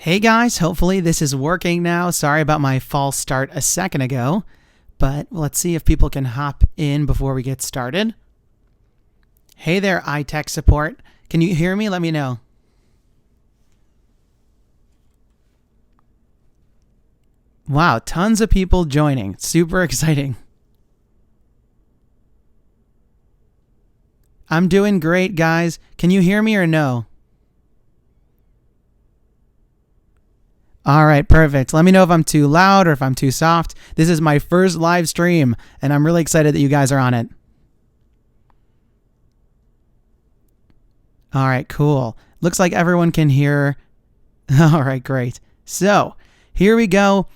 Hey guys, hopefully this is working now. Sorry about my false start a second ago, but let's see if people can hop in before we get started. Hey there, iTech support. Can you hear me? Let me know. Wow, tons of people joining. Super exciting. I'm doing great, guys. Can you hear me or no? All right, perfect. Let me know if I'm too loud or if I'm too soft. This is my first live stream, and I'm really excited that you guys are on it. All right, cool. Looks like everyone can hear. All right, great. So here we go.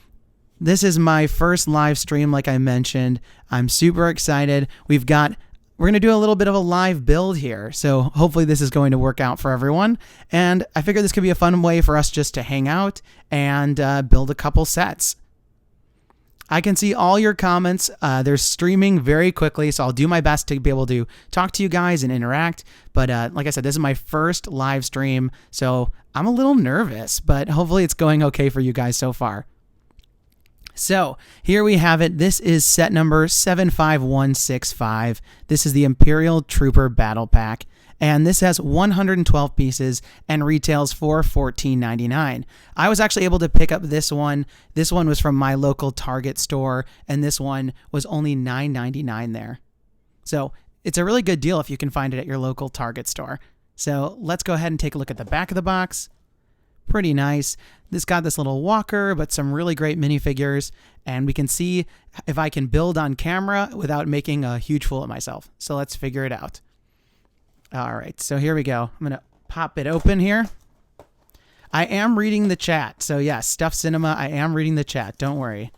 This is my first live stream, like I mentioned. I'm super excited. We're going to do a little bit of a live build here, so hopefully this is going to work out for everyone. And I figured this could be a fun way for us just to hang out and build a couple sets. I can see all your comments. They're streaming very quickly, so I'll do my best to be able to talk to you guys and interact. But like I said, this is my first live stream, so I'm a little nervous, but hopefully it's going okay for you guys so far. So here we have it. This is set number 75165. This is the Imperial Trooper Battle Pack, and this has 112 pieces and retails for $14.99. I was actually able to pick up this one. This one was from my local Target store, and this one was only $9.99 there. So it's a really good deal if you can find it at your local Target store. So let's go ahead and take a look at the back of the box. Pretty nice. This got this little walker, but some really great minifigures, and we can see if I can build on camera without making a huge fool of myself. So let's figure it out. All right, so here we go. I'm gonna pop it open here. I am reading the chat, so yes, Stuff Cinema, I am reading the chat. Don't worry.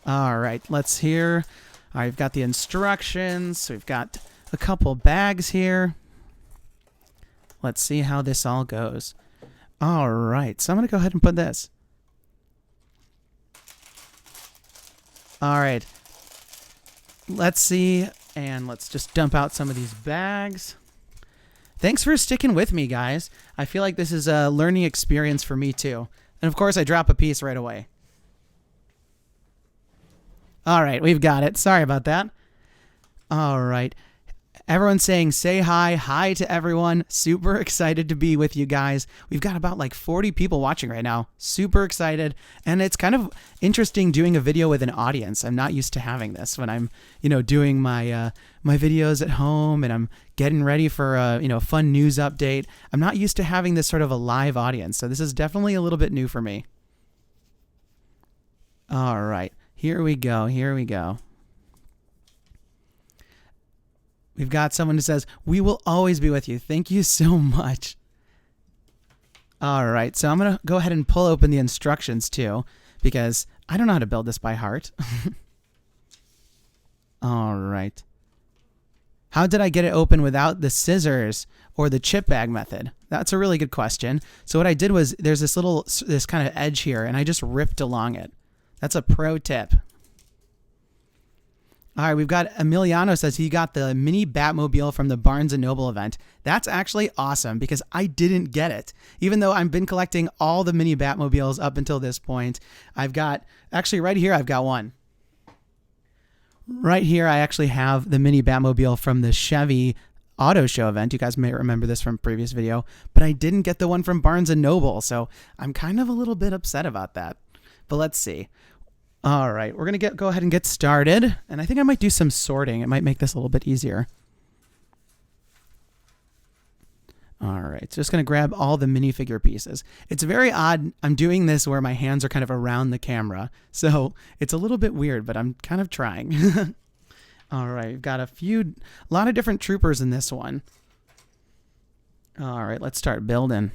All right, let's hear. All right, we've got the instructions. So we've got a couple bags here. Let's see how this all goes. All right, so I'm going to go ahead and put this. All right, let's see, and let's just dump out some of these bags. Thanks for sticking with me, guys. I feel like this is a learning experience for me, too. And, of course, I drop a piece right away. All right, we've got it. Sorry about that. All right. Everyone's saying, say hi. Hi to everyone. Super excited to be with you guys. We've got about like 40 people watching right now. Super excited. And it's kind of interesting doing a video with an audience. I'm not used to having this when I'm, doing my my videos at home and I'm getting ready for a, fun news update. I'm not used to having this sort of a live audience. So this is definitely a little bit new for me. All right. Here we go. Here we go. We've got someone who says, we will always be with you. Thank you so much. All right, so I'm going to go ahead and pull open the instructions too, because I don't know how to build this by heart. All right. How did I get it open without the scissors or the chip bag method? That's a really good question. So what I did was there's this kind of edge here, and I just ripped along it. That's a pro tip. All right, we've got Emiliano says he got the mini Batmobile from the Barnes & Noble event. That's actually awesome because I didn't get it. Even though I've been collecting all the mini Batmobiles up until this point, actually right here, I've got one. Right here, I actually have the mini Batmobile from the Chevy Auto Show event. You guys may remember this from a previous video, but I didn't get the one from Barnes & Noble, so I'm kind of a little bit upset about that. But let's see. All right, we're going to go ahead and get started. And I think I might do some sorting. It might make this a little bit easier. All right, so just going to grab all the minifigure pieces. It's very odd. I'm doing this where my hands are kind of around the camera. So it's a little bit weird, but I'm kind of trying. All right, we've got a lot of different troopers in this one. All right, let's start building.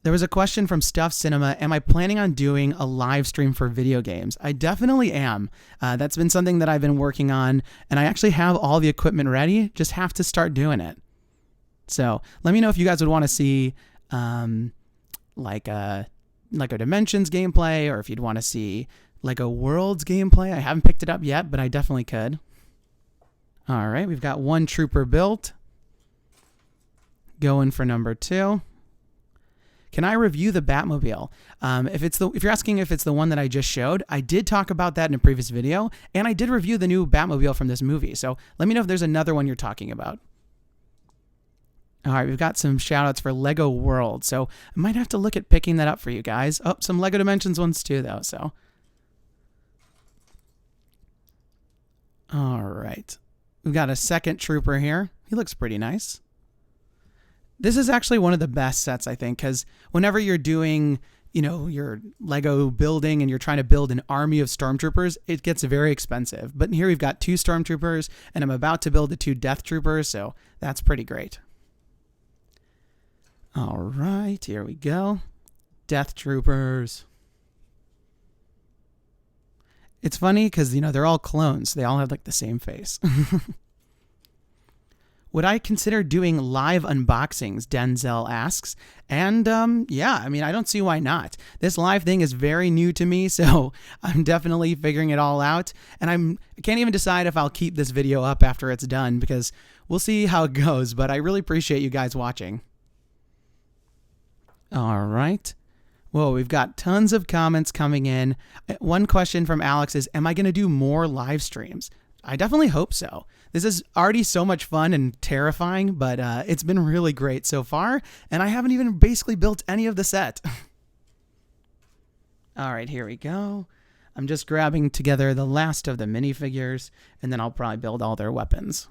There was a question from Stuff Cinema. Am I planning on doing a live stream for video games? I definitely am. That's been something that I've been working on, and I actually have all the equipment ready. Just have to start doing it. So let me know if you guys would want to see like a Dimensions gameplay, or if you'd want to see like a Worlds gameplay. I haven't picked it up yet, but I definitely could. All right, we've got one trooper built. Going for number 2. Can I review the Batmobile? If you're asking if it's the one that I just showed, I did talk about that in a previous video, and I did review the new Batmobile from this movie. So let me know if there's another one you're talking about. All right, we've got some shout outs for Lego World. So I might have to look at picking that up for you guys. Oh, some Lego Dimensions ones too, though. So. All right. We've got a second trooper here. He looks pretty nice. This is actually one of the best sets, I think, because whenever you're doing, your Lego building and you're trying to build an army of stormtroopers, it gets very expensive. But here we've got 2 stormtroopers, and I'm about to build the 2 death troopers, so that's pretty great. All right, here we go. Death troopers. It's funny because, they're all clones. They all have like the same face. Would I consider doing live unboxings? Denzel asks. And yeah, I don't see why not. This live thing is very new to me, so I'm definitely figuring it all out. And I can't even decide if I'll keep this video up after it's done because we'll see how it goes. But I really appreciate you guys watching. All right. Whoa, we've got tons of comments coming in. One question from Alex is, am I going to do more live streams? I definitely hope so. This is already so much fun and terrifying, but it's been really great so far, and I haven't even basically built any of the set. All right, here we go. I'm just grabbing together the last of the minifigures, and then I'll probably build all their weapons.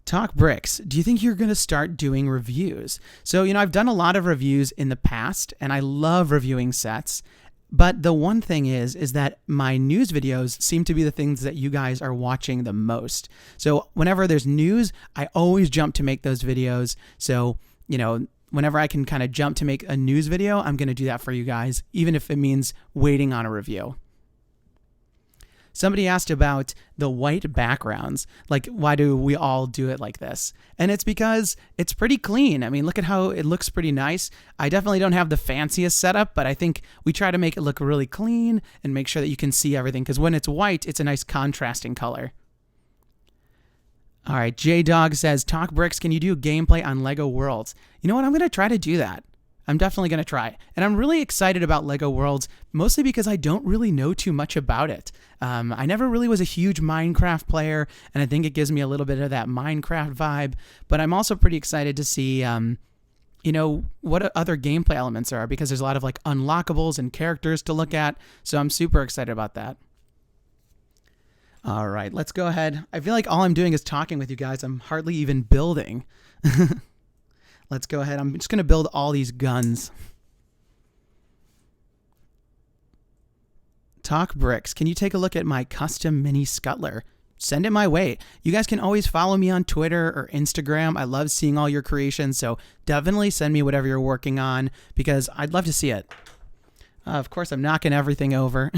TalkBricks, do you think you're going to start doing reviews? So, I've done a lot of reviews in the past, and I love reviewing sets. But the one thing is that my news videos seem to be the things that you guys are watching the most. So whenever there's news, I always jump to make those videos. So, whenever I can kind of jump to make a news video, I'm going to do that for you guys, even if it means waiting on a review. Somebody asked about the white backgrounds. Like, why do we all do it like this? And it's because it's pretty clean. Look at how it looks pretty nice. I definitely don't have the fanciest setup, but I think we try to make it look really clean and make sure that you can see everything. Because when it's white, it's a nice contrasting color. All right, J-Dog says, TalkBricks, can you do gameplay on Lego Worlds? You know what? I'm going to try to do that. I'm definitely going to try. And I'm really excited about Lego Worlds, mostly because I don't really know too much about it. I never really was a huge Minecraft player, and I think it gives me a little bit of that Minecraft vibe. But I'm also pretty excited to see, what other gameplay elements there are, because there's a lot of like unlockables and characters to look at. So I'm super excited about that. All right, let's go ahead. I feel like all I'm doing is talking with you guys. I'm hardly even building. Let's go ahead. I'm just going to build all these guns. TalkBricks, can you take a look at my custom mini scuttler? Send it my way. You guys can always follow me on Twitter or Instagram. I love seeing all your creations, so definitely send me whatever you're working on because I'd love to see it. Of course, I'm knocking everything over.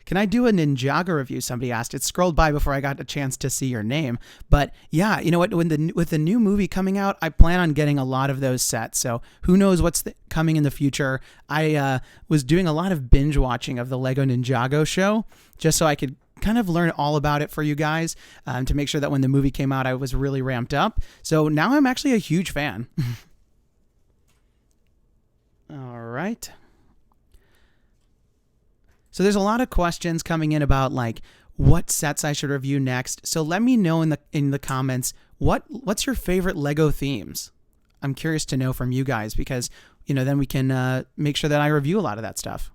Can I do a Ninjago review? Somebody asked. It scrolled by before I got a chance to see your name. But yeah, you know what? With the new movie coming out, I plan on getting a lot of those sets. So who knows what's coming in the future. I was doing a lot of binge watching of the Lego Ninjago show just so I could kind of learn all about it for you guys to make sure that when the movie came out, I was really ramped up. So now I'm actually a huge fan. All right. So there's a lot of questions coming in about like what sets I should review next. So let me know in the comments what's your favorite Lego themes. I'm curious to know from you guys because then we can make sure that I review a lot of that stuff.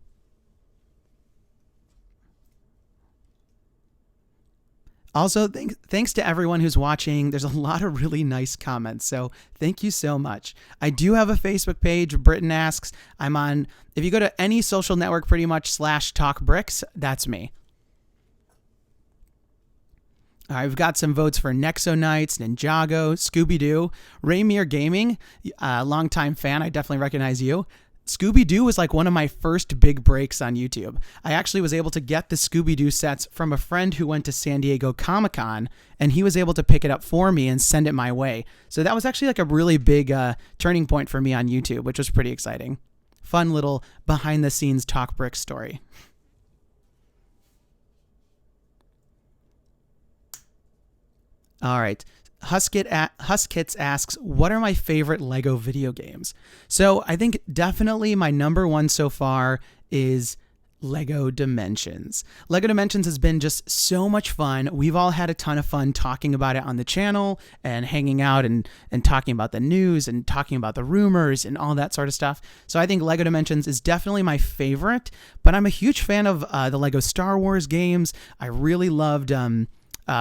Also, thanks to everyone who's watching. There's a lot of really nice comments, so thank you so much. I do have a Facebook page, Britton Asks. I'm on, if you go to any social network pretty much /TalkBricks, that's me. All right, we've got some votes for Nexo Knights, Ninjago, Scooby-Doo, Raymere Gaming, longtime fan, I definitely recognize you. Scooby-Doo was like one of my first big breaks on YouTube. I actually was able to get the Scooby-Doo sets from a friend who went to San Diego Comic-Con, and he was able to pick it up for me and send it my way. So that was actually like a really big turning point for me on YouTube, which was pretty exciting. Fun little behind-the-scenes TalkBricks story. All right. Huskits asks, what are my favorite Lego video games? So I think definitely my number one so far is Lego Dimensions. Lego Dimensions has been just so much fun. We've all had a ton of fun talking about it on the channel and hanging out and talking about the news and talking about the rumors and all that sort of stuff. So I think Lego Dimensions is definitely my favorite, but I'm a huge fan of the Lego Star Wars games. I really loved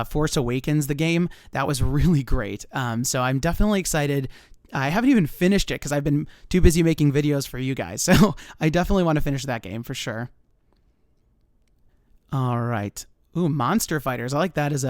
Force Awakens, the game. That was really great. So I'm definitely excited. I haven't even finished it because I've been too busy making videos for you guys. So I definitely want to finish that game for sure. All right. Ooh, Monster Fighters. I like that as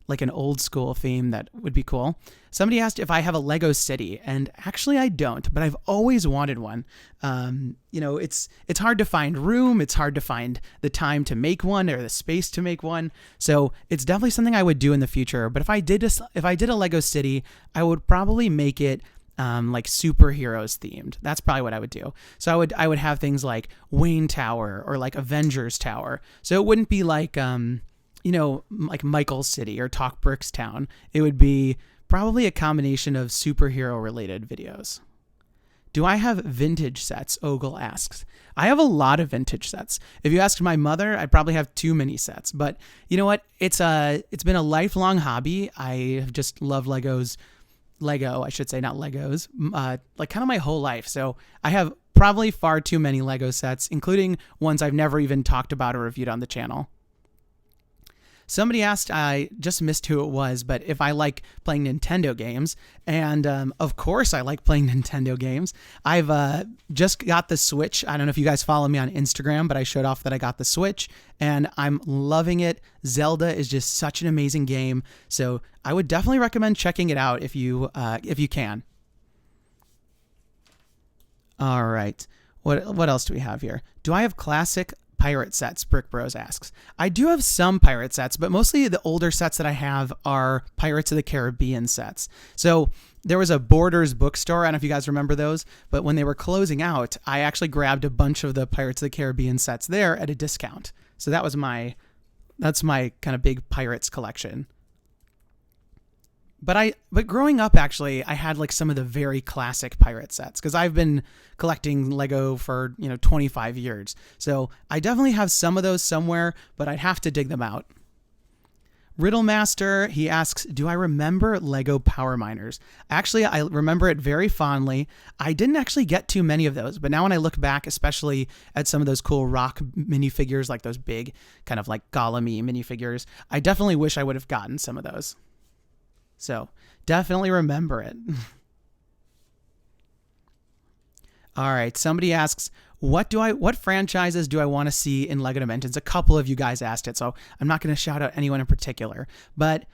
like an old school theme. That would be cool. Somebody asked if I have a Lego city, and actually I don't, but I've always wanted one. It's hard to find room. It's hard to find the time to make one or the space to make one. So it's definitely something I would do in the future. But if I did a Lego city, I would probably make it like superheroes themed. That's probably what I would do. So I would have things like Wayne Tower or like Avengers Tower. So it wouldn't be like like Michael's City or TalkBricks Town. It would be probably a combination of superhero related videos. Do I have vintage sets? Ogle asks. I have a lot of vintage sets. If you asked my mother, I'd probably have too many sets. But you know what? It's been a lifelong hobby. I have just loved Lego, I should say, not Legos, like kind of my whole life. So I have probably far too many Lego sets, including ones I've never even talked about or reviewed on the channel. Somebody asked, I just missed who it was, but if I like playing Nintendo games. And of course I like playing Nintendo games. I've just got the Switch. I don't know if you guys follow me on Instagram, but I showed off that I got the Switch and I'm loving it. Zelda is just such an amazing game. So I would definitely recommend checking it out if you can. All right. What else do we have here? Do I have classic pirate sets? Brick Bros asks. I do have some pirate sets, but mostly the older sets that I have are Pirates of the Caribbean sets. So there was a Borders bookstore. I don't know if you guys remember those, but when they were closing out, I actually grabbed a bunch of the Pirates of the Caribbean sets there at a discount. So that's my kind of big pirates collection. But growing up, actually, I had like some of the very classic pirate sets because I've been collecting Lego for 25 years. So I definitely have some of those somewhere, but I'd have to dig them out. Riddlemaster, he asks, do I remember Lego Power Miners? Actually, I remember it very fondly. I didn't actually get too many of those, but now when I look back, especially at some of those cool rock minifigures, like those big kind of like Gollum-y minifigures, I definitely wish I would have gotten some of those. So definitely remember it. All right. Somebody asks, what franchises do I want to see in Lego Dimensions? A couple of you guys asked it, so I'm not going to shout out anyone in particular, but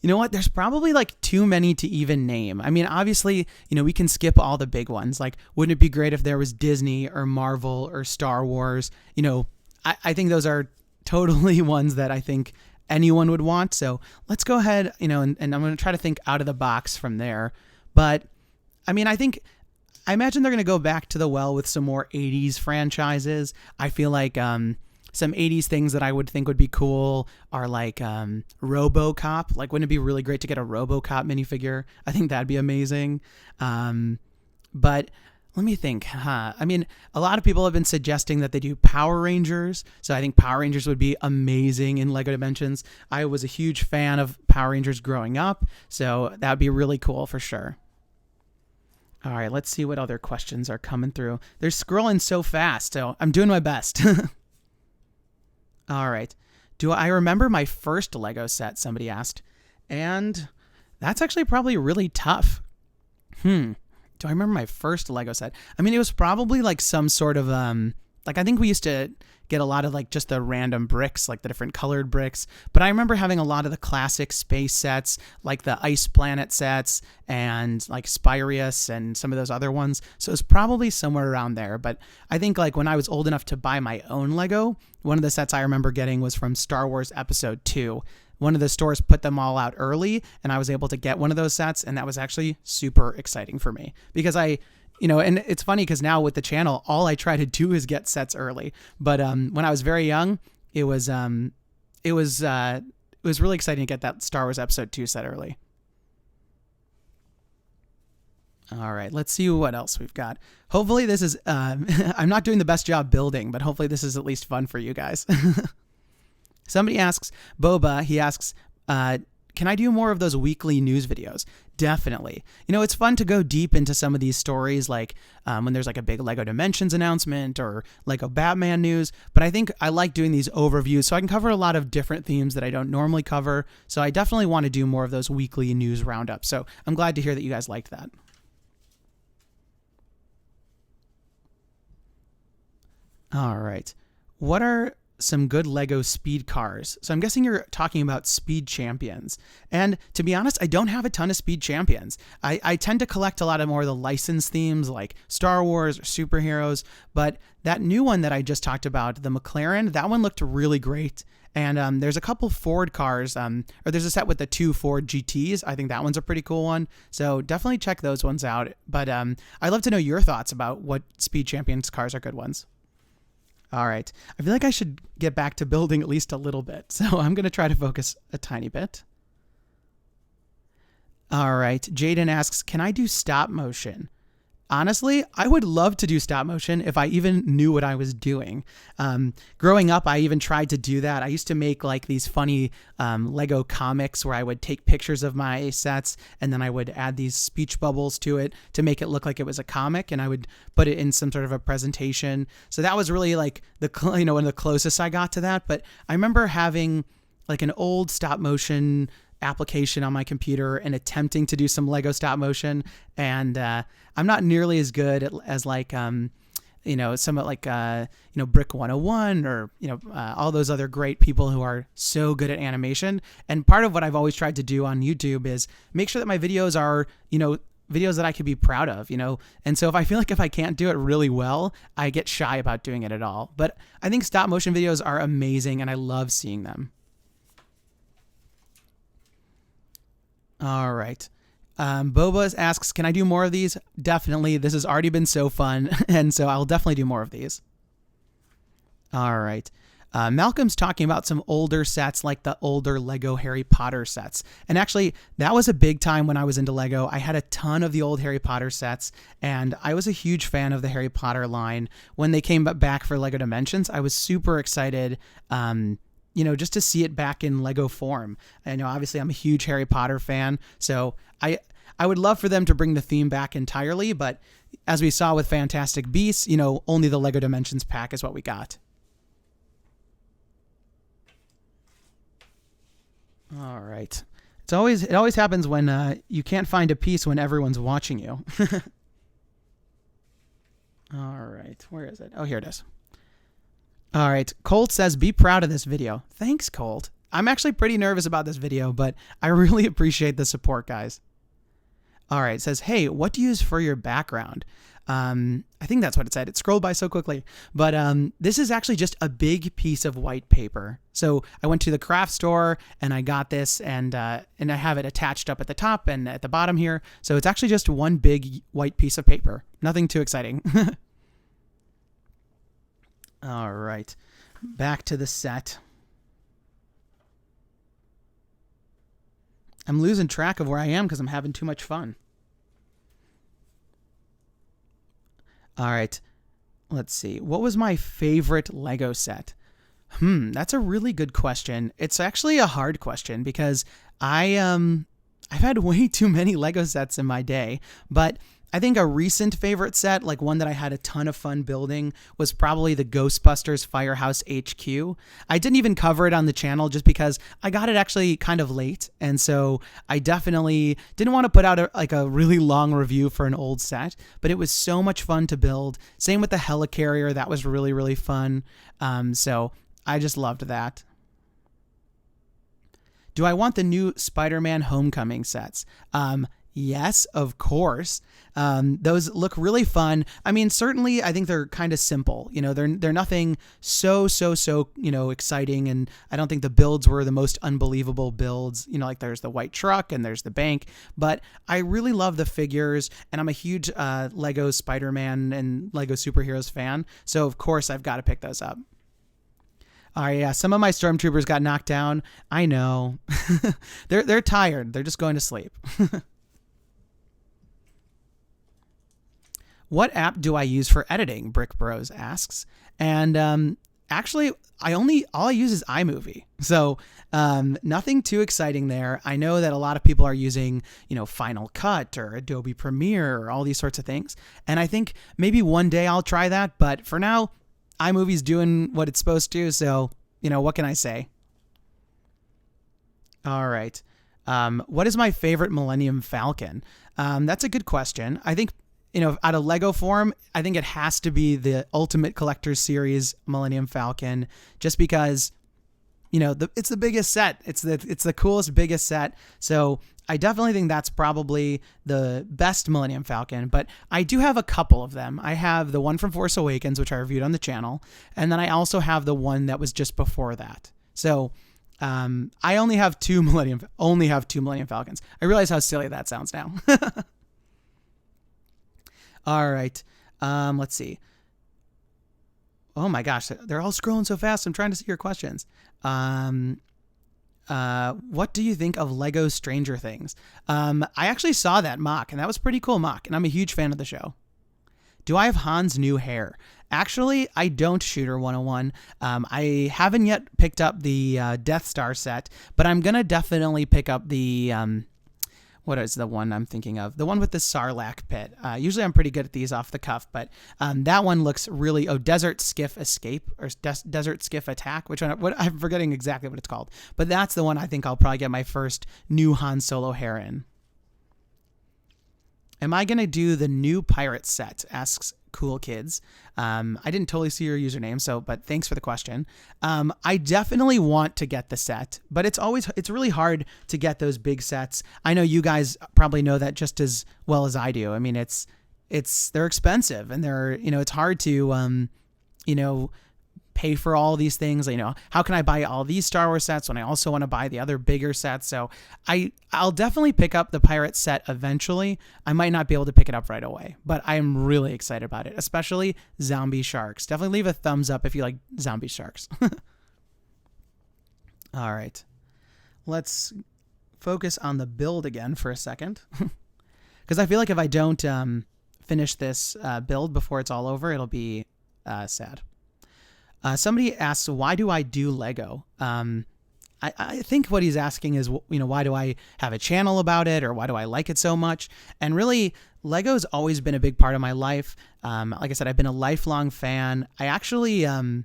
you know what? There's probably like too many to even name. I mean, obviously, we can skip all the big ones. Like, wouldn't it be great if there was Disney or Marvel or Star Wars? I think those are totally ones that I think anyone would want. So let's go ahead, and I'm going to try to think out of the box from there. But I mean, I imagine they're going to go back to the well with some more 80s franchises. I feel like some 80s things that I would think would be cool are like RoboCop. Like, wouldn't it be really great to get a RoboCop minifigure? I think that'd be amazing. But let me think. I mean, a lot of people have been suggesting that they do Power Rangers. So I think Power Rangers would be amazing in Lego Dimensions. I was a huge fan of Power Rangers growing up. So that would be really cool for sure. All right, let's see what other questions are coming through. They're scrolling so fast, so I'm doing my best. All right. Do I remember my first Lego set? Somebody asked. And that's actually probably really tough. Do I remember my first Lego set? I mean, it was probably like some sort of, like I think we used to get a lot of like just the random bricks, like the different colored bricks. But I remember having a lot of the classic space sets, like the Ice Planet sets and like Spyrius and some of those other ones. So it was probably somewhere around there. But I think like when I was old enough to buy my own Lego, one of the sets I remember getting was from Star Wars Episode 2. One of the stores put them all out early and I was able to get one of those sets. And that was actually super exciting for me because and it's funny because now with the channel, all I try to do is get sets early. But when I was very young, it was was really exciting to get that Star Wars Episode 2 set early. All right, let's see what else we've got. Hopefully this is, I'm not doing the best job building, but hopefully this is at least fun for you guys. Somebody asks, Boba, he asks, can I do more of those weekly news videos? Definitely. It's fun to go deep into some of these stories, like when there's like a big Lego Dimensions announcement or Lego Batman news. But I think I like doing these overviews so I can cover a lot of different themes that I don't normally cover. So I definitely want to do more of those weekly news roundups. So I'm glad to hear that you guys liked that. All right. What are some good Lego speed cars? So I'm guessing you're talking about speed champions. And to be honest, I don't have a ton of speed champions. I tend to collect a lot of more of the licensed themes like Star Wars or superheroes. But that new one that I just talked about, the McLaren, that one looked really great. And there's a couple Ford cars, or there's a set with the 2 Ford GTs. I think that one's a pretty cool one. So definitely check those ones out. But I'd love to know your thoughts about what speed champions cars are good ones. All right. I feel like I should get back to building at least a little bit. So I'm going to try to focus a tiny bit. All right. Jaden asks, can I do stop motion? Honestly, I would love to do stop motion if I even knew what I was doing. Growing up, I even tried to do that. I used to make like these funny Lego comics where I would take pictures of my sets and then I would add these speech bubbles to it to make it look like it was a comic, and I would put it in some sort of a presentation. So that was really like one of the closest I got to that. But I remember having like an old stop motion application on my computer and attempting to do some Lego stop motion, and I'm not nearly as good as like some like Brick 101 or all those other great people who are so good at animation. And part of what I've always tried to do on YouTube is make sure that my videos are videos that I could be proud of, and so if I feel like if I can't do it really well, I get shy about doing it at all. But I think stop motion videos are amazing and I love seeing them. All right. Boba asks, can I do more of these? Definitely. This has already been so fun, and so I'll definitely do more of these. All right. Malcolm's talking about some older sets, like the older Lego Harry Potter sets. And actually, that was a big time when I was into Lego. I had a ton of the old Harry Potter sets, and I was a huge fan of the Harry Potter line. When they came back for Lego Dimensions, I was super excited just to see it back in Lego form. And obviously I'm a huge Harry Potter fan, so I would love for them to bring the theme back entirely, but as we saw with Fantastic Beasts, only the Lego Dimensions pack is what we got. All right. It always happens when you can't find a piece when everyone's watching you. All right. Where is it? Oh, here it is. All right. Colt says, be proud of this video. Thanks, Colt. I'm actually pretty nervous about this video, but I really appreciate the support, guys. All right. It says, hey, what do you use for your background? I think that's what it said. It scrolled by so quickly. But this is actually just a big piece of white paper. So I went to the craft store and I got this, and I have it attached up at the top and at the bottom here. So it's actually just one big white piece of paper. Nothing too exciting. All right, back to the set. I'm losing track of where I am because I'm having too much fun. All right, let's see. What was my favorite Lego set? That's a really good question. It's actually a hard question because I've had way too many Lego sets in my day, but I think a recent favorite set, like one that I had a ton of fun building, was probably the Ghostbusters Firehouse HQ. I didn't even cover it on the channel just because I got it actually kind of late, and so I definitely didn't want to put out a really long review for an old set, but it was so much fun to build. Same with the Helicarrier, that was really, really fun. So I just loved that. Do I want the new Spider-Man Homecoming sets? Yes, of course. Those look really fun. I mean, certainly I think they're kind of simple. They're nothing so exciting, and I don't think the builds were the most unbelievable builds. Like there's the white truck and there's the bank, but I really love the figures, and I'm a huge Lego Spider-Man and Lego superheroes fan. So of course I've got to pick those up. All right, yeah, some of my stormtroopers got knocked down. I know. They're tired. They're just going to sleep. What app do I use for editing? Brick Bros asks. And actually, all I use is iMovie. So nothing too exciting there. I know that a lot of people are using, Final Cut or Adobe Premiere or all these sorts of things. And I think maybe one day I'll try that. But for now, iMovie's doing what it's supposed to. So, what can I say? All right. What is my favorite Millennium Falcon? That's a good question. I think, out of Lego form, I think it has to be the Ultimate Collector's Series Millennium Falcon, just because, it's the biggest set. It's the coolest, biggest set. So I definitely think that's probably the best Millennium Falcon, but I do have a couple of them. I have the one from Force Awakens, which I reviewed on the channel, and then I also have the one that was just before that. So I only have two Millennium Falcons. I realize how silly that sounds now. All right. Let's see. Oh my gosh, they're all scrolling so fast. I'm trying to see your questions. What do you think of Lego Stranger Things? I actually saw that mock, and that was pretty cool mock, and I'm a huge fan of the show. Do I have Han's new hair? Actually, I don't, Shooter 101. I haven't yet picked up the Death Star set, but I'm going to definitely pick up the... what is the one I'm thinking of? The one with the Sarlacc pit. Usually I'm pretty good at these off the cuff, but that one looks really... Oh, Desert Skiff Escape or Desert Skiff Attack. Which one? I'm forgetting exactly what it's called. But that's the one I think I'll probably get my first new Han Solo hair in. Am I going to do the new pirate set? Asks Cool Kids. I didn't totally see your username, but thanks for the question. I definitely want to get the set, but it's really hard to get those big sets. I know you guys probably know that just as well as I do. I mean, they're expensive, and it's hard to, pay for all these things. How can I buy all these Star Wars sets when I also want to buy the other bigger sets? So I'll definitely pick up the pirate set eventually. I might not be able to pick it up right away, but I'm really excited about it, especially zombie sharks. Definitely leave a thumbs up if you like zombie sharks. All right. Let's focus on the build again for a second, because I feel like if I don't finish this build before it's all over, it'll be sad. Somebody asks, why do I do Lego? I think what he's asking is, why do I have a channel about it, or why do I like it so much? And really, Lego's always been a big part of my life. Like I said, I've been a lifelong fan. I actually, I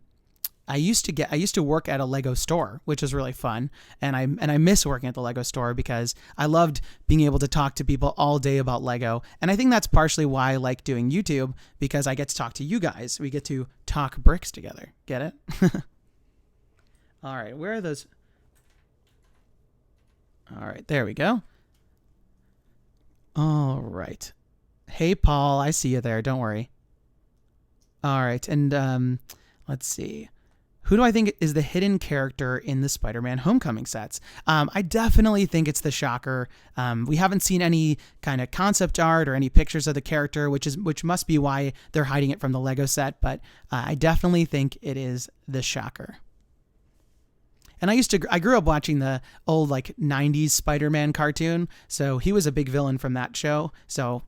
used to work at a Lego store, which was really fun. And I miss working at the Lego store because I loved being able to talk to people all day about Lego. And I think that's partially why I like doing YouTube, because I get to talk to you guys. We get to talk bricks together. Get it? All right. Where are those? All right. There we go. All right. Hey, Paul, I see you there. Don't worry. All right. And let's see. Who do I think is the hidden character in the Spider-Man Homecoming sets? I definitely think it's the Shocker. We haven't seen any kind of concept art or any pictures of the character, which must be why they're hiding it from the Lego set. But I definitely think it is the Shocker. And I grew up watching the old 90s Spider-Man cartoon, so he was a big villain from that show. So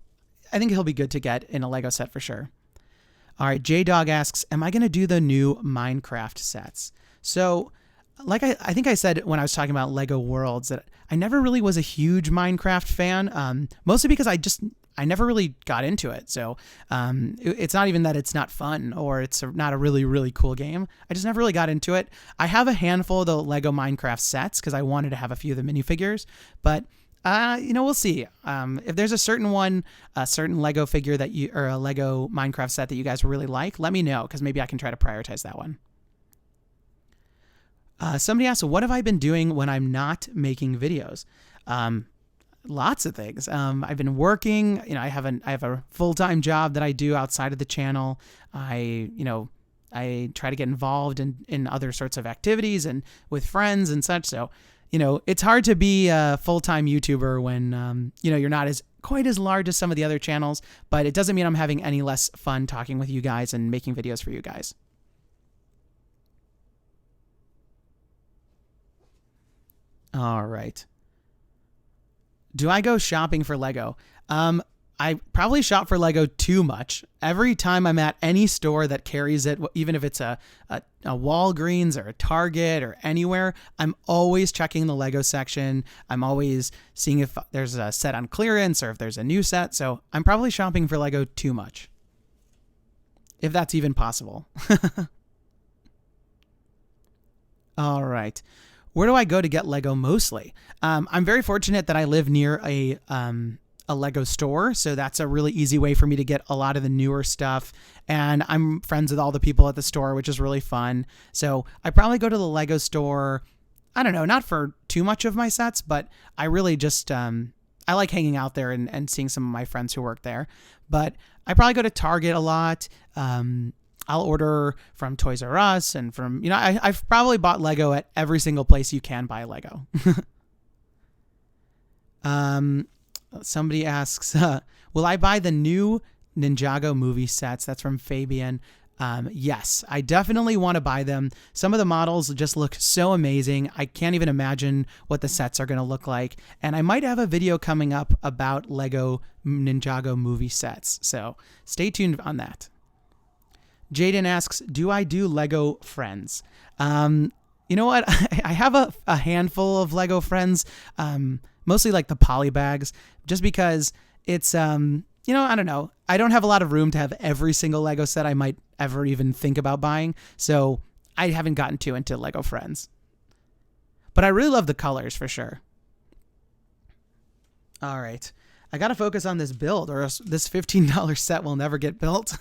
I think he'll be good to get in a Lego set for sure. All right, J-Dog asks, am I going to do the new Minecraft sets? So, I think I said when I was talking about Lego Worlds that I never really was a huge Minecraft fan, mostly because I never really got into it. So it's not even that it's not fun or it's not a really, really cool game. I just never really got into it. I have a handful of the Lego Minecraft sets because I wanted to have a few of the minifigures, but we'll see. If there's a certain Lego figure or a Lego Minecraft set that you guys really like, let me know, because maybe I can try to prioritize that one. Somebody asked, what have I been doing when I'm not making videos? Lots of things. I've been working. I have a full-time job that I do outside of the channel. I try to get involved in other sorts of activities and with friends and such. So, it's hard to be a full-time YouTuber when, you're not quite as large as some of the other channels, but it doesn't mean I'm having any less fun talking with you guys and making videos for you guys. All right. Do I go shopping for Lego? I probably shop for Lego too much. Every time I'm at any store that carries it, even if it's a Walgreens or a Target or anywhere, I'm always checking the Lego section. I'm always seeing if there's a set on clearance or if there's a new set. So I'm probably shopping for Lego too much, if that's even possible. All right. Where do I go to get Lego mostly? I'm very fortunate that I live near a Lego store, so that's a really easy way for me to get a lot of the newer stuff. And I'm friends with all the people at the store, which is really fun. So I probably go to the Lego store, I don't know, not for too much of my sets, but I really just, I like hanging out there and seeing some of my friends who work there. But I probably go to Target a lot. I'll order from Toys R Us and from, I've probably bought Lego at every single place you can buy Lego. Somebody asks, will I buy the new Ninjago movie sets? That's from Fabian. Yes, I definitely want to buy them. Some of the models just look so amazing. I can't even imagine what the sets are going to look like. And I might have a video coming up about Lego Ninjago movie sets. So stay tuned on that. Jaden asks, do I do Lego Friends? You know what? I have a handful of Lego Friends, mostly like the poly bags, just because it's, I don't know. I don't have a lot of room to have every single Lego set I might ever even think about buying. So I haven't gotten too into Lego Friends. But I really love the colors for sure. All right. I got to focus on this build or else this $15 set will never get built.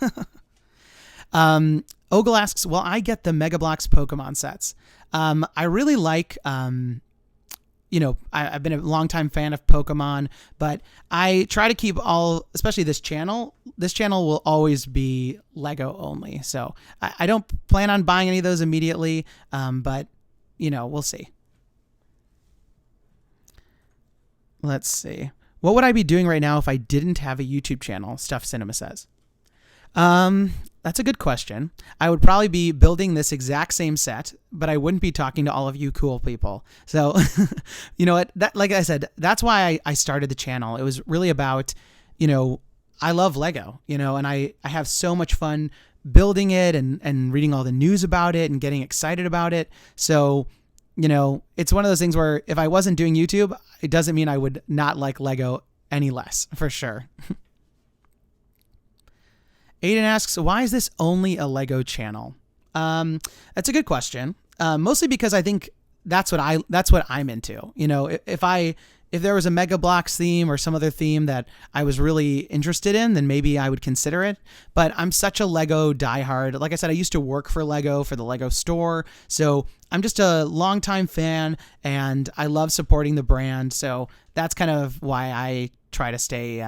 Ogle asks, will I get the Mega Bloks Pokemon sets? I really like, I've been a longtime fan of Pokemon, but I try to keep especially this channel will always be Lego only. So I don't plan on buying any of those immediately. But we'll see. Let's see. What would I be doing right now if I didn't have a YouTube channel? Stuff Cinema says. That's a good question. I would probably be building this exact same set, but I wouldn't be talking to all of you cool people. So, you know what? Like I said, that's why I started the channel. It was really about, I love Lego, and I have so much fun building it and reading all the news about it and getting excited about it. So, it's one of those things where if I wasn't doing YouTube, it doesn't mean I would not like Lego any less, for sure. Aiden asks, why is this only a Lego channel? That's a good question. Mostly because I think that's what I'm into. If there was a Mega Bloks theme or some other theme that I was really interested in, then maybe I would consider it. But I'm such a Lego diehard. Like I said, I used to work for Lego, for the Lego store. So I'm just a longtime fan and I love supporting the brand. So that's kind of why I try to stay,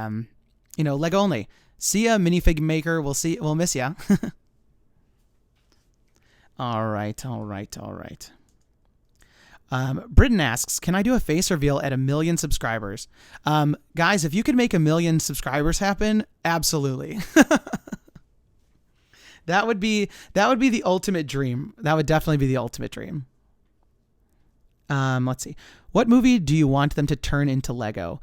Lego only. See ya, minifig maker. We'll miss ya. All right. Britton asks, can I do a face reveal at 1 million subscribers? Guys, if you could make 1 million subscribers happen, absolutely. That would be the ultimate dream. That would definitely be the ultimate dream. Let's see. What movie do you want them to turn into Lego?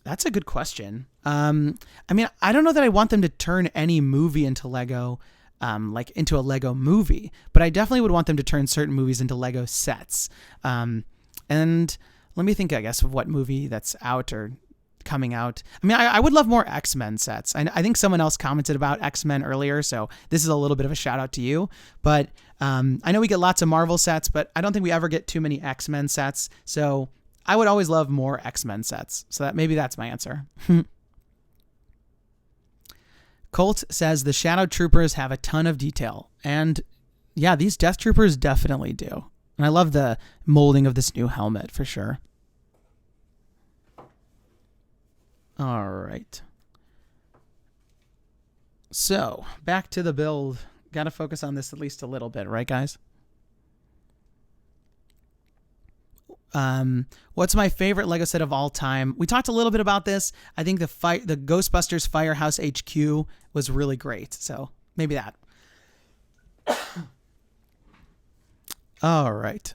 That's a good question. I don't know that I want them to turn any movie into Lego, like into a Lego movie, but I definitely would want them to turn certain movies into Lego sets. And let me think, I guess, of what movie that's out or coming out. I would love more X-Men sets. I think someone else commented about X-Men earlier, so this is a little bit of a shout out to you. But I know we get lots of Marvel sets, but I don't think we ever get too many X-Men sets. So I would always love more X-Men sets. So maybe that's my answer. Colt says the Shadow Troopers have a ton of detail. And yeah, these Death Troopers definitely do. And I love the molding of this new helmet for sure. All right. So back to the build. Got to focus on this at least a little bit, right, guys? What's my favorite Lego set of all time? We talked a little bit about this. I think the Ghostbusters Firehouse HQ was really great. So maybe that. All right.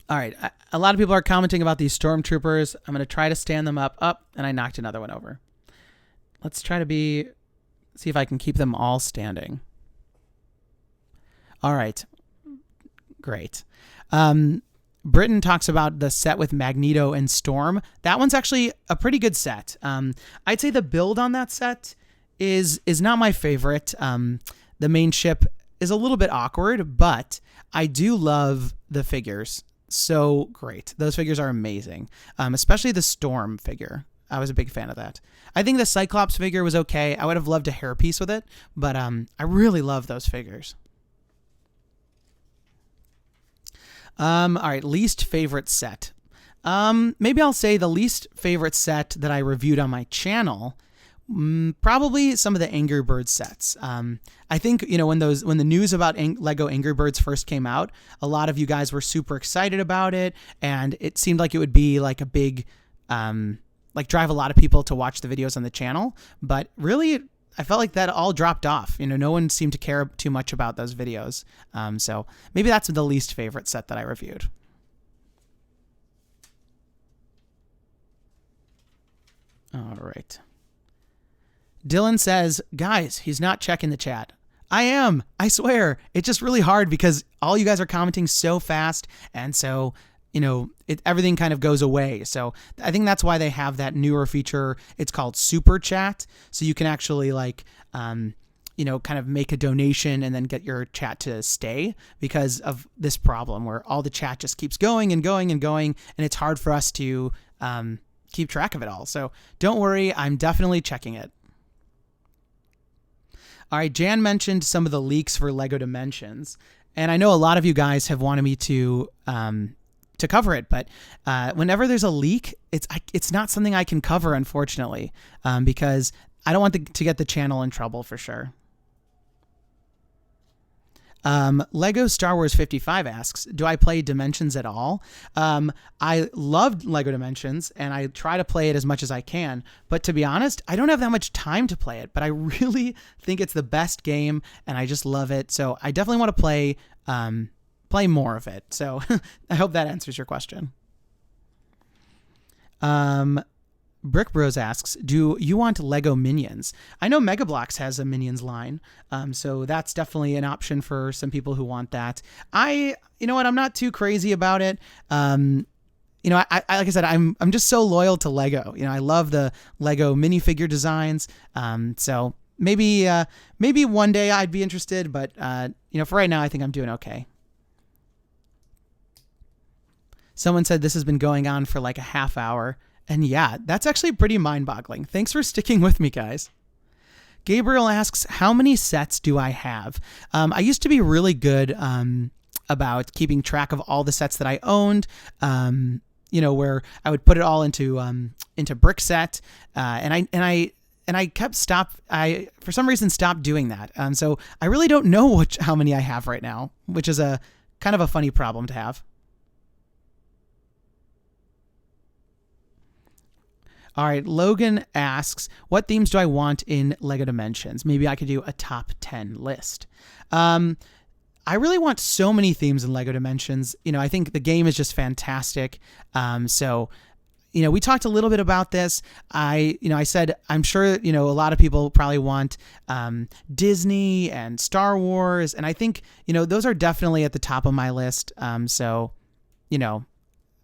All right. A lot of people are commenting about these stormtroopers. I'm going to try to stand them up, and I knocked another one over. Let's try to see if I can keep them all standing. All right. Great. Britain talks about the set with Magneto and Storm. That one's actually a pretty good set. I'd say the build on that set is not my favorite. The main ship is a little bit awkward, but I do love the figures. So great. Those figures are amazing, especially the Storm figure. I was a big fan of that. I think the Cyclops figure was okay. I would have loved a hairpiece with it, but I really love those figures. All right, least favorite set. Maybe I'll say the least favorite set that I reviewed on my channel. Probably some of the Angry Birds sets. I think, when the news about Lego Angry Birds first came out, a lot of you guys were super excited about it, and it seemed like it would be like a big, drive a lot of people to watch the videos on the channel. But really, I felt like that all dropped off. No one seemed to care too much about those videos. So maybe that's the least favorite set that I reviewed. All right. Dylan says, guys, he's not checking the chat. I am. I swear. It's just really hard because all you guys are commenting so fast. And so, everything kind of goes away. So I think that's why they have that newer feature. It's called Super Chat. So you can actually kind of make a donation and then get your chat to stay because of this problem where all the chat just keeps going and going and going. And it's hard for us to keep track of it all. So don't worry. I'm definitely checking it. All right, Jan mentioned some of the leaks for LEGO Dimensions, and I know a lot of you guys have wanted me to cover it, but whenever there's a leak, it's not something I can cover, unfortunately, because I don't want to get the channel in trouble for sure. Lego Star Wars 55 asks, do I play Dimensions at all? I loved Lego Dimensions and I try to play it as much as I can, but to be honest, I don't have that much time to play it, but I really think it's the best game and I just love it. So I definitely want to play more of it. So I hope that answers your question. Brick Bros asks, do you want Lego Minions? I know Mega Bloks has a Minions line, so that's definitely an option for some people who want that. You know what, I'm not too crazy about it. I like I said, I'm just so loyal to Lego. I love the Lego minifigure designs. So maybe one day I'd be interested, but for right now, I think I'm doing okay. Someone said this has been going on for like a half hour. And yeah, that's actually pretty mind-boggling. Thanks for sticking with me, guys. Gabriel asks, how many sets do I have? I used to be really good about keeping track of all the sets that I owned, where I would put it all into brick set, and I for some reason stopped doing that. So I really don't know how many I have right now, which is a kind of a funny problem to have. All right, Logan asks, what themes do I want in LEGO Dimensions? Maybe I could do a top 10 list. I really want so many themes in LEGO Dimensions. I think the game is just fantastic. So we talked a little bit about this. I said, I'm sure, a lot of people probably want Disney and Star Wars. And I think, those are definitely at the top of my list.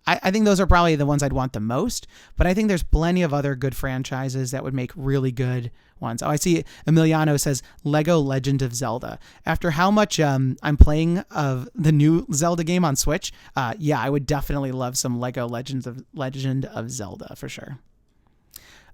I think those are probably the ones I'd want the most, but I think there's plenty of other good franchises that would make really good ones. Oh, I see Emiliano says Lego Legend of Zelda. After how much I'm playing of the new Zelda game on Switch, yeah, I would definitely love some Lego Legend of Zelda for sure.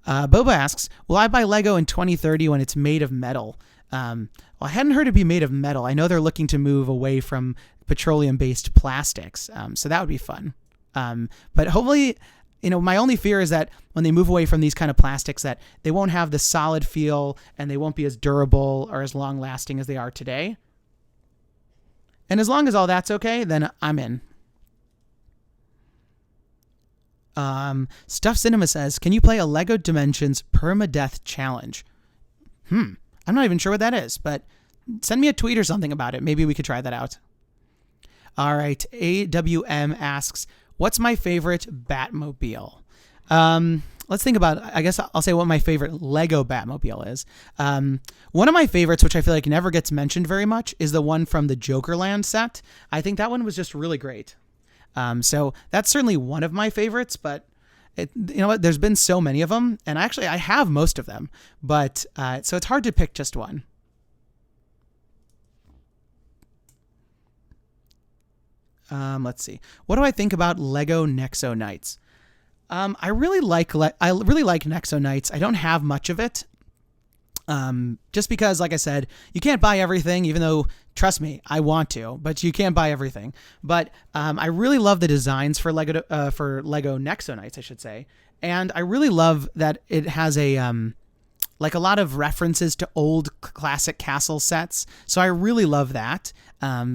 Boba asks, will I buy Lego in 2030 when it's made of metal? Well, I hadn't heard it'd be made of metal. I know they're looking to move away from petroleum-based plastics, so that would be fun. But hopefully, my only fear is that when they move away from these kind of plastics, that they won't have the solid feel and they won't be as durable or as long lasting as they are today. And as long as all that's okay, then I'm in. Stuff Cinema says, can you play a Lego Dimensions permadeath challenge? I'm not even sure what that is, but send me a tweet or something about it. Maybe we could try that out. All right. AWM asks, what's my favorite Batmobile? Let's think about, I guess I'll say what my favorite Lego Batmobile is. One of my favorites, which I feel like never gets mentioned very much, is the one from the Jokerland set. I think that one was just really great. So that's certainly one of my favorites, but you know what? There's been so many of them, and actually I have most of them, but so it's hard to pick just one. Let's see. What do I think about Lego Nexo Knights? I really like Nexo Knights. I don't have much of it. Just because, like I said, you can't buy everything, even though, trust me, I want to, but you can't buy everything. But I really love the designs for Lego Nexo Knights, I should say. And I really love that it has like a lot of references to old classic castle sets. So I really love that.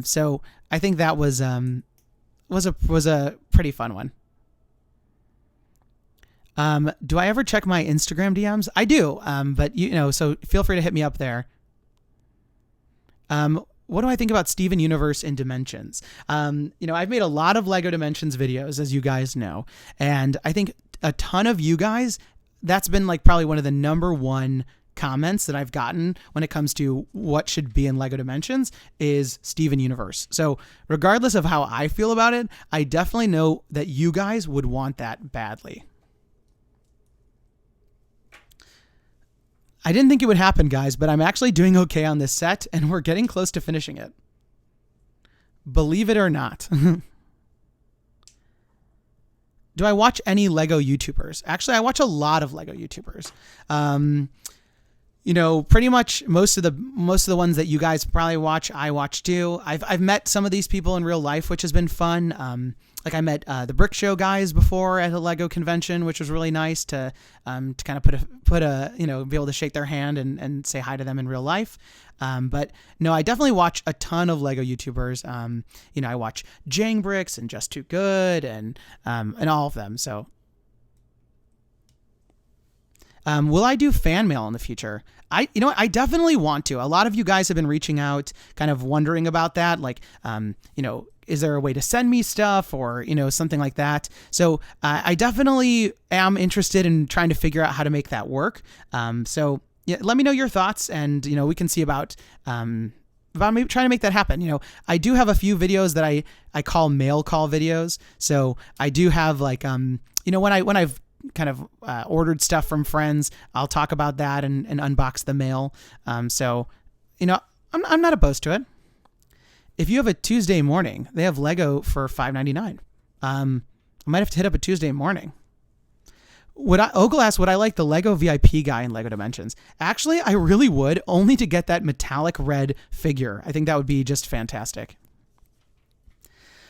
So I think that was a pretty fun one. Do I ever check my Instagram DMs? I do. But so feel free to hit me up there. What do I think about Steven Universe in Dimensions? I've made a lot of Lego Dimensions videos, as you guys know, and I think a ton of you guys, that's been like probably one of the number one comments that I've gotten when it comes to what should be in Lego Dimensions is Steven Universe. So regardless of how I feel about it, I definitely know that you guys would want that badly. I didn't think it would happen, guys, but I'm actually doing okay on this set, and we're getting close to finishing it. Believe it or not. Do I watch any Lego YouTubers? Actually, I watch a lot of Lego YouTubers. Pretty much most of the ones that you guys probably watch, I watch too. I've met some of these people in real life, which has been fun. Like I met the Brick Show guys before at a Lego convention, which was really nice to kind of put a be able to shake their hand and say hi to them in real life. But no, I definitely watch a ton of Lego YouTubers. I watch TalkBricks and Just Too Good and all of them. So. Will I do fan mail in the future? I definitely want to. A lot of you guys have been reaching out, kind of wondering about that. Like, is there a way to send me stuff or, something like that? So I definitely am interested in trying to figure out how to make that work. So yeah, let me know your thoughts, and, we can see about maybe trying to make that happen. I do have a few videos that I call mail call videos. So I do have like, when I've kind of ordered stuff from friends, I'll talk about that and unbox the mail. I'm not opposed to it. If you have a Tuesday morning, they have Lego for $5.99. I might have to hit up a Tuesday morning. Ogle asks, would I like the Lego VIP guy in Lego Dimensions? Actually, I really would, only to get that metallic red figure. I think that would be just fantastic.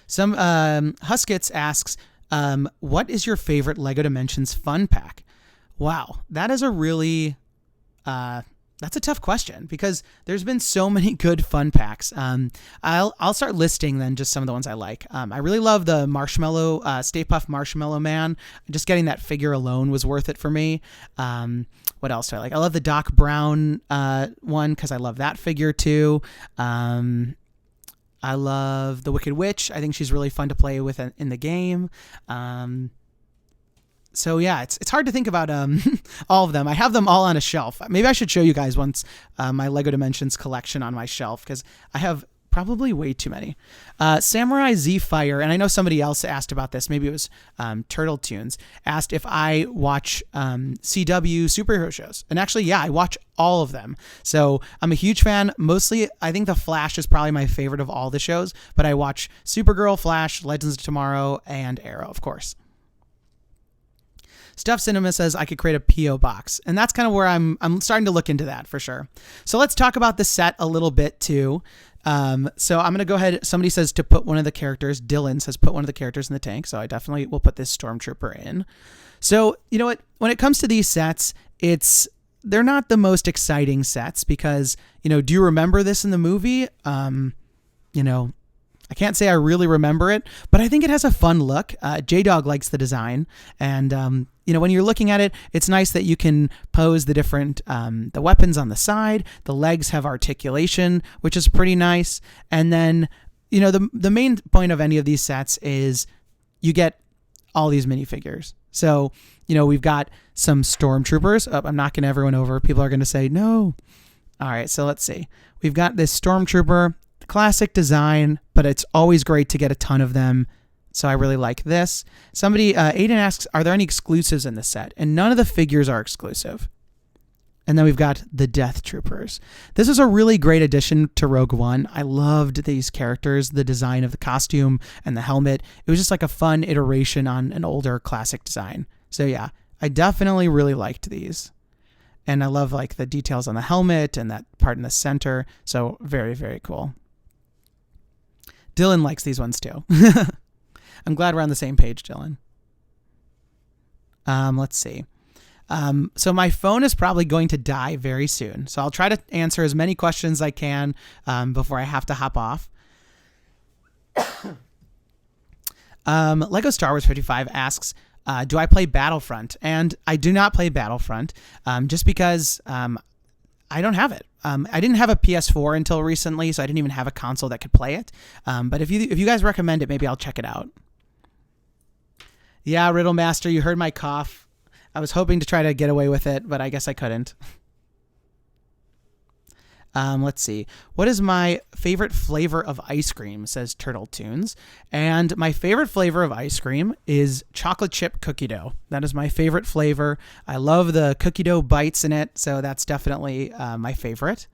Some Huskits asks, what is your favorite Lego Dimensions fun pack? Wow, that is a really, that's a tough question because there's been so many good fun packs. I'll start listing then just some of the ones I like. I really love the Marshmallow, Stay Puft Marshmallow Man. Just getting that figure alone was worth it for me. What else do I like? I love the Doc Brown one because I love that figure too. I love the Wicked Witch. I think she's really fun to play with in the game. So yeah, it's hard to think about all of them. I have them all on a shelf. Maybe I should show you guys once my Lego Dimensions collection on my shelf because I have probably way too many. Samurai Z Fire, and I know somebody else asked about this. Maybe it was Turtle Tunes, asked if I watch CW superhero shows. And actually, yeah, I watch all of them. So I'm a huge fan. Mostly, I think The Flash is probably my favorite of all the shows, but I watch Supergirl, Flash, Legends of Tomorrow, and Arrow, of course. Stuff Cinema says I could create a P.O. box, and that's kind of where I'm starting to look into that for sure. So let's talk about the set a little bit too. So I'm going to go ahead. Somebody says to put one of the characters. Dylan says put one of the characters in the tank. So I definitely will put this Stormtrooper in. So you know what? When it comes to these sets, they're not the most exciting sets because, do you remember this in the movie? I can't say I really remember it, but I think it has a fun look. J-Dog likes the design. And, when you're looking at it, it's nice that you can pose the different, the weapons on the side. The legs have articulation, which is pretty nice. And then, the main point of any of these sets is you get all these minifigures. So, we've got some stormtroopers. Oh, I'm knocking everyone over. People are going to say no. All right, so let's see. We've got this stormtrooper, classic design, but it's always great to get a ton of them. So I really like this. Somebody, Aiden asks, are there any exclusives in this set? And none of the figures are exclusive. And then we've got the Death Troopers. This is a really great addition to Rogue One. I loved these characters, the design of the costume and the helmet. It was just like a fun iteration on an older classic design. So yeah, I definitely really liked these. And I love like the details on the helmet and that part in the center. So very, very cool. Dylan likes these ones too. I'm glad we're on the same page, Dylan. Let's see. So my phone is probably going to die very soon. So I'll try to answer as many questions as I can before I have to hop off. Lego Star Wars 55 asks, do I play Battlefront? And I do not play Battlefront just because I don't have it. I didn't have a PS4 until recently, so I didn't even have a console that could play it. But if you guys recommend it, maybe I'll check it out. Yeah, Riddle Master, you heard my cough. I was hoping to try to get away with it, but I guess I couldn't. Let's see. What is my favorite flavor of ice cream, says Turtle Tunes. And my favorite flavor of ice cream is chocolate chip cookie dough. That is my favorite flavor. I love the cookie dough bites in it, so that's definitely my favorite.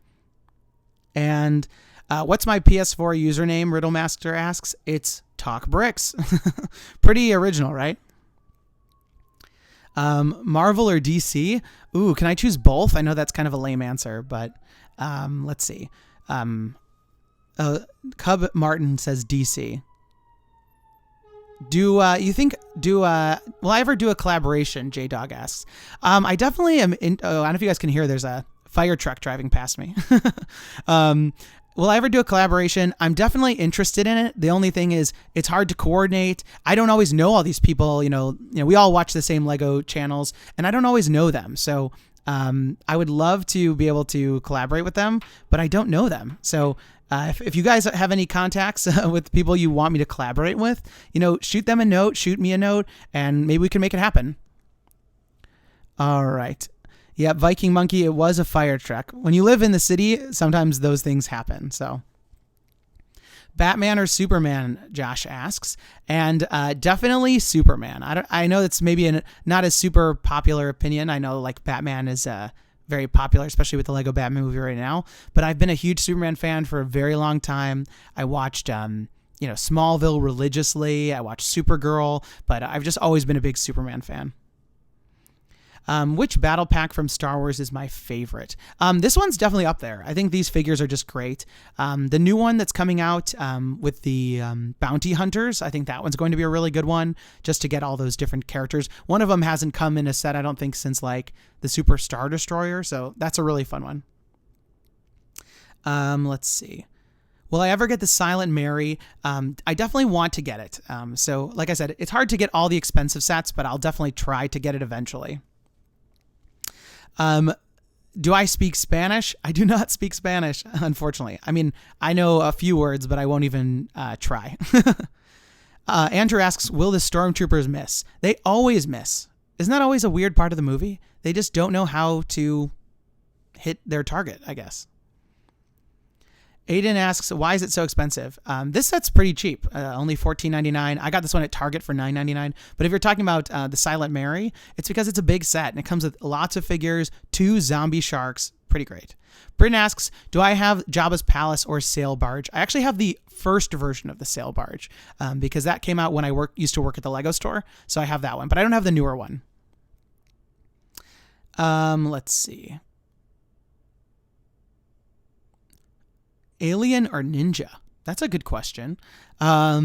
And what's my PS4 username, Riddlemaster asks. It's TalkBricks. Pretty original, right? Marvel or DC? Ooh, can I choose both? I know that's kind of a lame answer, but let's see. Cub Martin says DC. Will I ever do a collaboration? J-Dog asks. I definitely am. I don't know if you guys can hear. There's a fire truck driving past me. Will I ever do a collaboration? I'm definitely interested in it. The only thing is it's hard to coordinate. I don't always know all these people. We all watch the same Lego channels and I don't always know them. So I would love to be able to collaborate with them, but I don't know them. So if you guys have any contacts with people you want me to collaborate with, shoot them a note, shoot me a note, and maybe we can make it happen. All right. Yeah, Viking Monkey, it was a fire truck. When you live in the city, sometimes those things happen. So, Batman or Superman, Josh asks, and definitely Superman. I know that's maybe not a super popular opinion. I know like Batman is very popular, especially with the Lego Batman movie right now. But I've been a huge Superman fan for a very long time. I watched Smallville religiously. I watched Supergirl, but I've just always been a big Superman fan. Which battle pack from Star Wars is my favorite? This one's definitely up there. I think these figures are just great. The new one that's coming out with the bounty hunters, I think that one's going to be a really good one just to get all those different characters. One of them hasn't come in a set, I don't think, since like the Super Star Destroyer. So that's a really fun one. Let's see. Will I ever get the Silent Mary? I definitely want to get it. So like I said, it's hard to get all the expensive sets, but I'll definitely try to get it eventually. Do I speak Spanish? I do not speak Spanish, unfortunately. I mean, I know a few words, but I won't even try. Andrew asks, will the stormtroopers miss? They always miss. Isn't that always a weird part of the movie? They just don't know how to hit their target, I guess. Aiden asks, why is it so expensive? This set's pretty cheap, only $14.99. I got this one at Target for $9.99. But if you're talking about the Silent Mary, it's because it's a big set and it comes with lots of figures, 2 zombie sharks. Pretty great. Britton asks, do I have Jabba's Palace or Sail Barge? I actually have the first version of the Sail Barge because that came out when I used to work at the Lego store. So I have that one, but I don't have the newer one. Let's see. Alien or ninja? That's a good question. I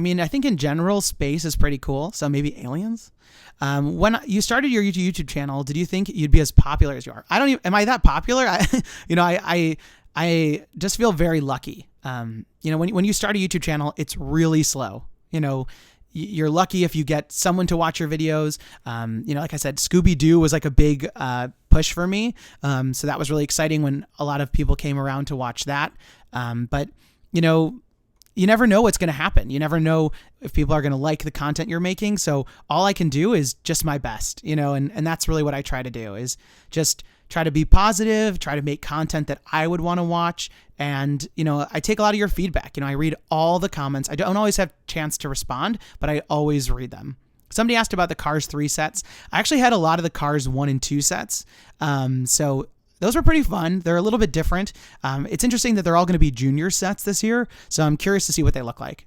mean, I think in general, space is pretty cool. So maybe aliens. When you started your YouTube channel, did you think you'd be as popular as you are? Am I that popular? I just feel very lucky. When you start a YouTube channel, it's really slow. You're lucky if you get someone to watch your videos. Like I said, Scooby-Doo was like a big push for me. So that was really exciting when a lot of people came around to watch that. But you know, you never know what's going to happen. You never know if people are going to like the content you're making. So all I can do is just my best, and that's really what I try to do, is just try to be positive, try to make content that I would want to watch. And, I take a lot of your feedback. I read all the comments. I don't always have a chance to respond, but I always read them. Somebody asked about the Cars 3 sets. I actually had a lot of the Cars 1 and 2 sets. So those were pretty fun. They're a little bit different. It's interesting that they're all going to be junior sets this year, so I'm curious to see what they look like.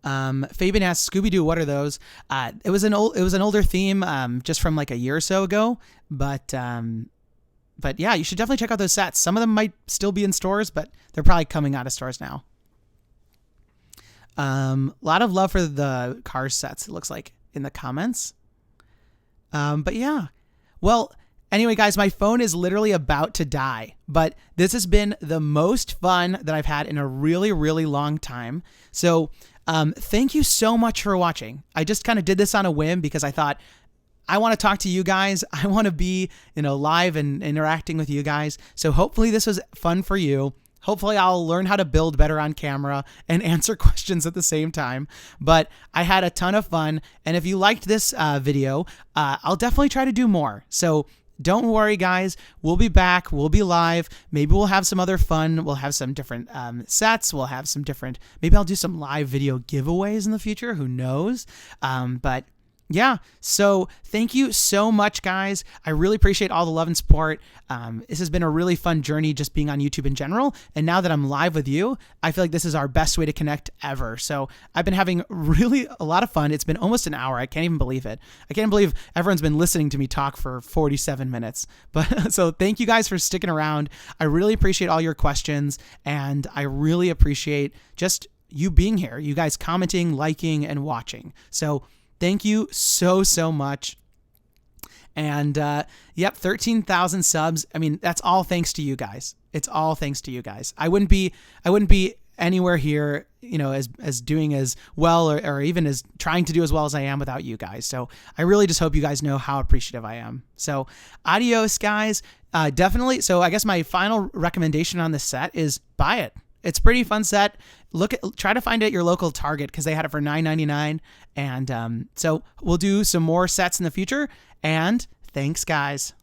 Fabian asks, Scooby-Doo, what are those? It was an older theme, just from like a year or so ago, but yeah, you should definitely check out those sets. Some of them might still be in stores, but they're probably coming out of stores now. A lot of love for the Cars sets, it looks like, in the comments. But yeah, well, anyway, guys, my phone is literally about to die, but this has been the most fun that I've had in a really, really long time. So thank you so much for watching. I just kind of did this on a whim because I thought, I want to talk to you guys. I want to be, live and interacting with you guys. So hopefully this was fun for you. Hopefully I'll learn how to build better on camera and answer questions at the same time. But I had a ton of fun. And if you liked this video, I'll definitely try to do more. So don't worry, guys. We'll be back. We'll be live. Maybe we'll have some other fun. We'll have some different sets. We'll have some different, maybe I'll do some live video giveaways in the future. Who knows? But yeah, so thank you so much, guys. I really appreciate all the love and support. This has been a really fun journey just being on YouTube in general. And now that I'm live with you, I feel like this is our best way to connect ever. So I've been having really a lot of fun. It's been almost an hour. I can't even believe it. I can't believe everyone's been listening to me talk for 47 minutes. But so thank you guys for sticking around. I really appreciate all your questions, and I really appreciate just you being here, you guys commenting, liking, and watching. So thank you so, so much. And yep, 13,000 subs. I mean, that's all thanks to you guys. It's all thanks to you guys. I wouldn't be anywhere here, as doing as well or even as trying to do as well as I am without you guys. So I really just hope you guys know how appreciative I am. So adios, guys. Definitely. So I guess my final recommendation on this set is buy it. It's a pretty fun set. Try to find it at your local Target because they had it for $9.99. And so we'll do some more sets in the future. And thanks, guys.